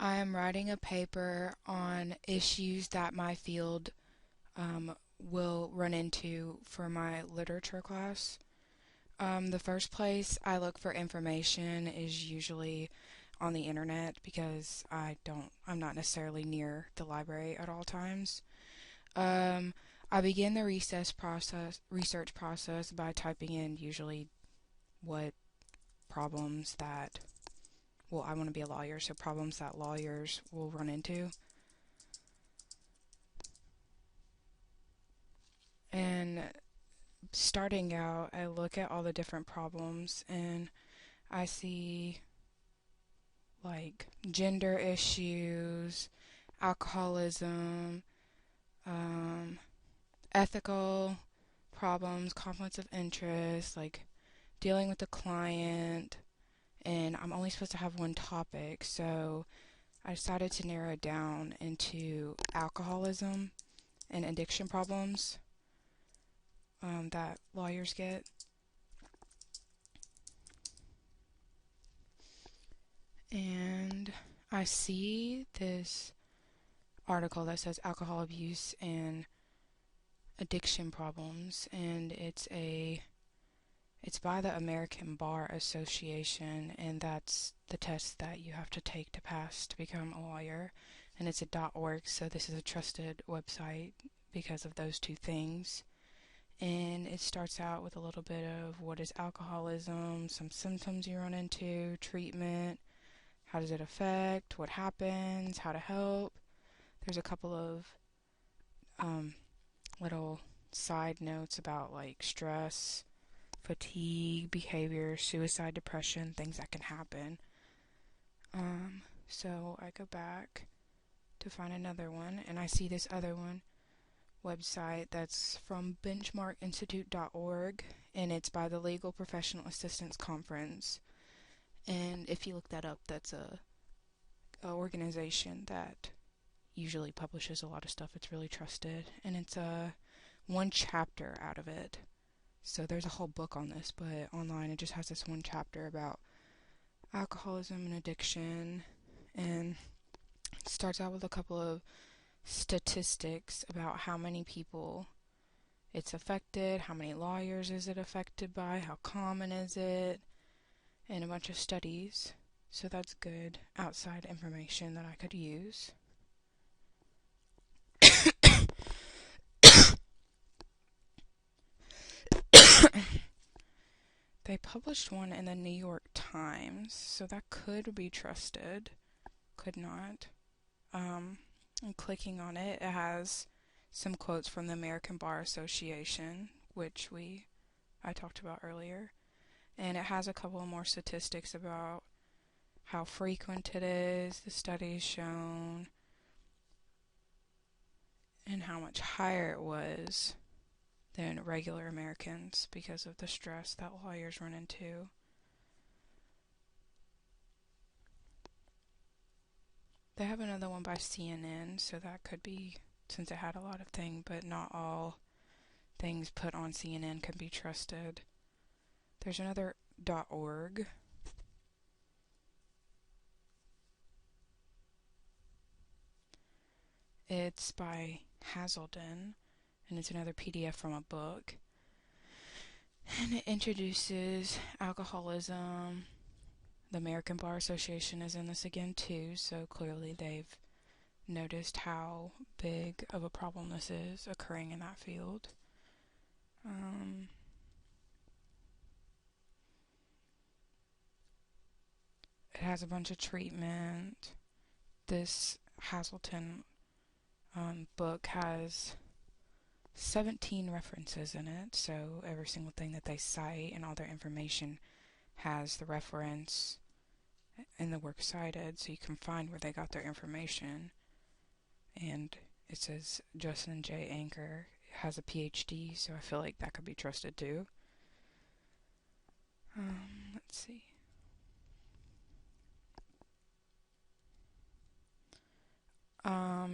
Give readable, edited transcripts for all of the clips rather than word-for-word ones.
I am writing a paper on issues that my field will run into for my literature class. The first place I look for information is usually on the internet because I'm not necessarily near the library at all times. Um, I begin the research process by typing in usually what problems that, well, I want to be a lawyer, so problems that lawyers will run into. And starting out, I look at all the different problems and I see like gender issues, alcoholism, um, ethical problems, conflicts of interest, like dealing with the client, and I'm only supposed to have one topic, so I decided to narrow it down into alcoholism and addiction problems that lawyers get. And I see this article that says alcohol abuse and addiction problems, and it's by the American Bar Association, and that's the test that you have to take to pass to become a lawyer. And it's a .org, so this is a trusted website because of those two things. And it starts out with a little bit of what is alcoholism, some symptoms you run into, treatment, how does it affect, what happens, how to help. There's a couple of um, little side notes about like stress, fatigue, behavior, suicide, depression, things that can happen. So I go back to find another one, and I see this other one website that's from benchmarkinstitute.org, and it's by the Legal Professional Assistance Conference. And if you look that up, that's a organization that usually publishes a lot of stuff. It's really trusted, and it's one chapter out of it. So there's a whole book on this, but online it just has this one chapter about alcoholism and addiction, and it starts out with a couple of statistics about how many people it's affected, how many lawyers is it affected by, how common is it, and a bunch of studies. So that's good outside information that I could use. They published one in the New York Times, so that could be trusted. Could not. And clicking on it, it has some quotes from the American Bar Association, which I talked about earlier. And it has a couple more statistics about how frequent it is, the studies shown, and how much higher it was than regular Americans because of the stress that lawyers run into. They have another one by CNN, so that could be, since it had a lot of things, but not all things put on CNN can be trusted. There's another .org. It's by Hazelden, and it's another PDF from a book. And it introduces alcoholism. The American Bar Association is in this again too, so clearly they've noticed how big of a problem this is occurring in that field. It has a bunch of treatment. This Hazelden book has 17 references in it, so every single thing that they cite and all their information has the reference and the work cited, so you can find where they got their information. And it says Justin J. Anker has a PhD, so I feel like that could be trusted too. Let's see.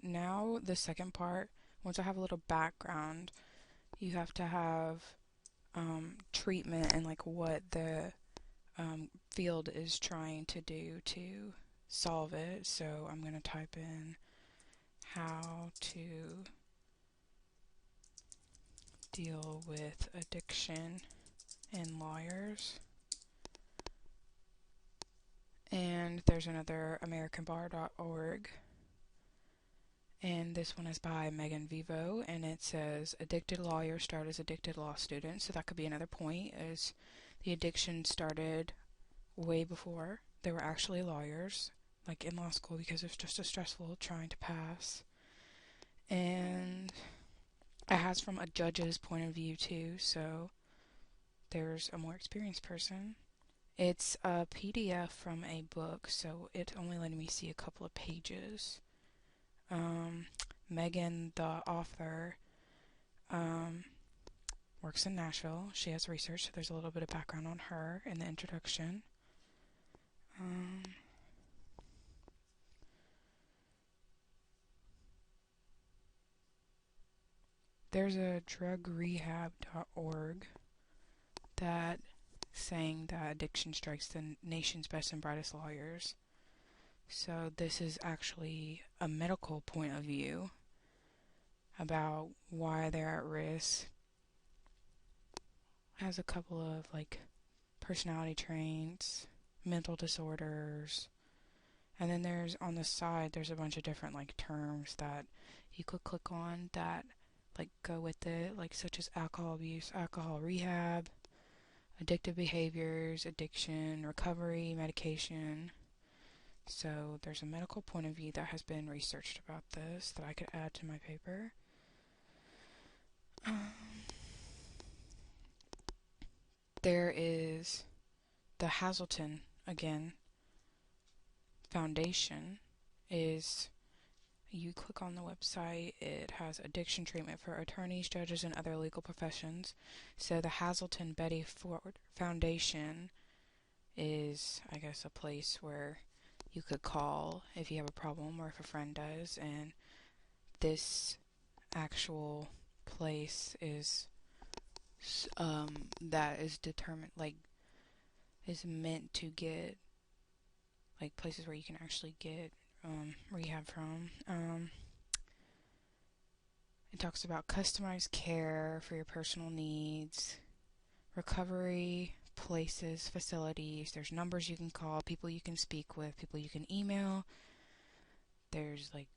Now the second part, once I have a little background, you have to have treatment and like what the field is trying to do to solve it. So I'm going to type in how to deal with addiction in lawyers. And there's another AmericanBar.org. And this one is by Megan Vivo, and it says, addicted lawyers start as addicted law students. So that could be another point, is the addiction started way before they were actually lawyers, like in law school, because it's just a stressful trying to pass. And it has from a judge's point of view too, so there's a more experienced person. It's a PDF from a book, so it only letting me see a couple of pages. Megan, the author, works in Nashville. She has research, so there's a little bit of background on her in the introduction. There's a drugrehab.org that saying that addiction strikes the nation's best and brightest lawyers. So this is actually a medical point of view about why they're at risk. Has a couple of like personality traits, mental disorders, and then there's on the side there's a bunch of different like terms that you could click on that like go with it, like such as alcohol abuse, alcohol rehab, addictive behaviors, addiction, recovery, medication. So there's a medical point of view that has been researched about this that I could add to my paper. There is the Hazelton, again, Foundation. Is you click on the website, it has addiction treatment for attorneys, judges, and other legal professions. So the Hazelton Betty Ford Foundation is, I guess, a place where you could call if you have a problem or if a friend does, and this actual place is that is determined, like, is meant to get like places where you can actually get rehab from. It talks about customized care for your personal needs, recovery places, facilities. There's numbers you can call, people you can speak with, people you can email. There's like,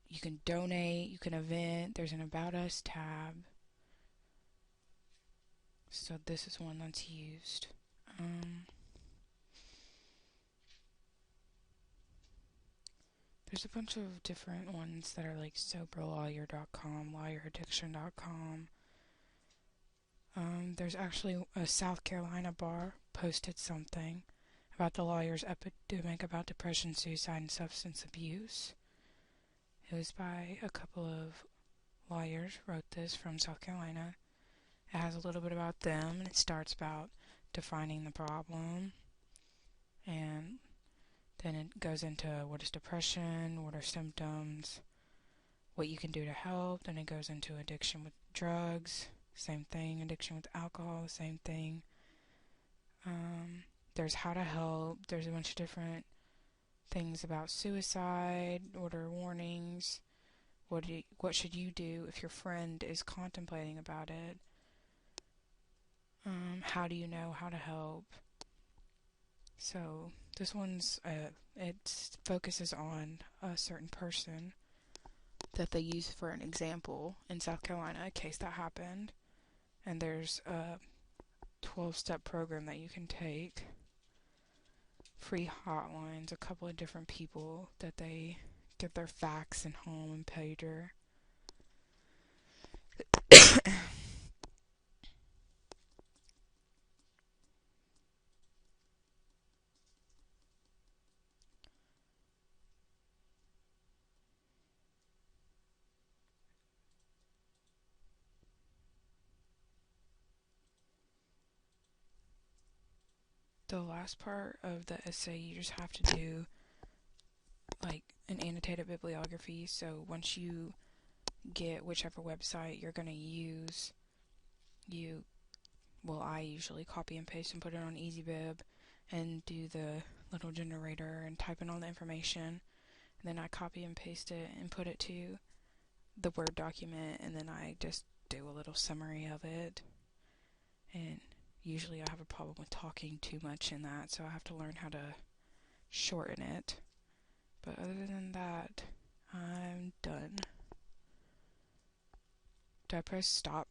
you can donate, you can event. There's an About Us tab. So this is one that's used. There's a bunch of different ones that are like soberlawyer.com, lawyeraddiction.com. There's actually a South Carolina bar posted something about the lawyer's epidemic about depression, suicide, and substance abuse. It was by a couple of lawyers wrote this from South Carolina. It has a little bit about them, and it starts about defining the problem, and then it goes into what is depression, what are symptoms, what you can do to help. Then it goes into addiction with drugs, same thing. Addiction with alcohol, same thing. There's how to help. There's a bunch of different things about suicide, order warnings. What should you do if your friend is contemplating about it? How do you know how to help? So this one's it focuses on a certain person that they use for an example in South Carolina, a case that happened. And there's a 12-step program that you can take. Free hotlines, a couple of different people that they get their fax and home and pager. The last part of the essay, you just have to do like an annotated bibliography. So once you get whichever website you're going to use, I usually copy and paste and put it on EasyBib and do the little generator and type in all the information, and then I copy and paste it and put it to the Word document, and then I just do a little summary of it. And usually I have a problem with talking too much in that, so I have to learn how to shorten it. But other than that, I'm done. Do I press stop?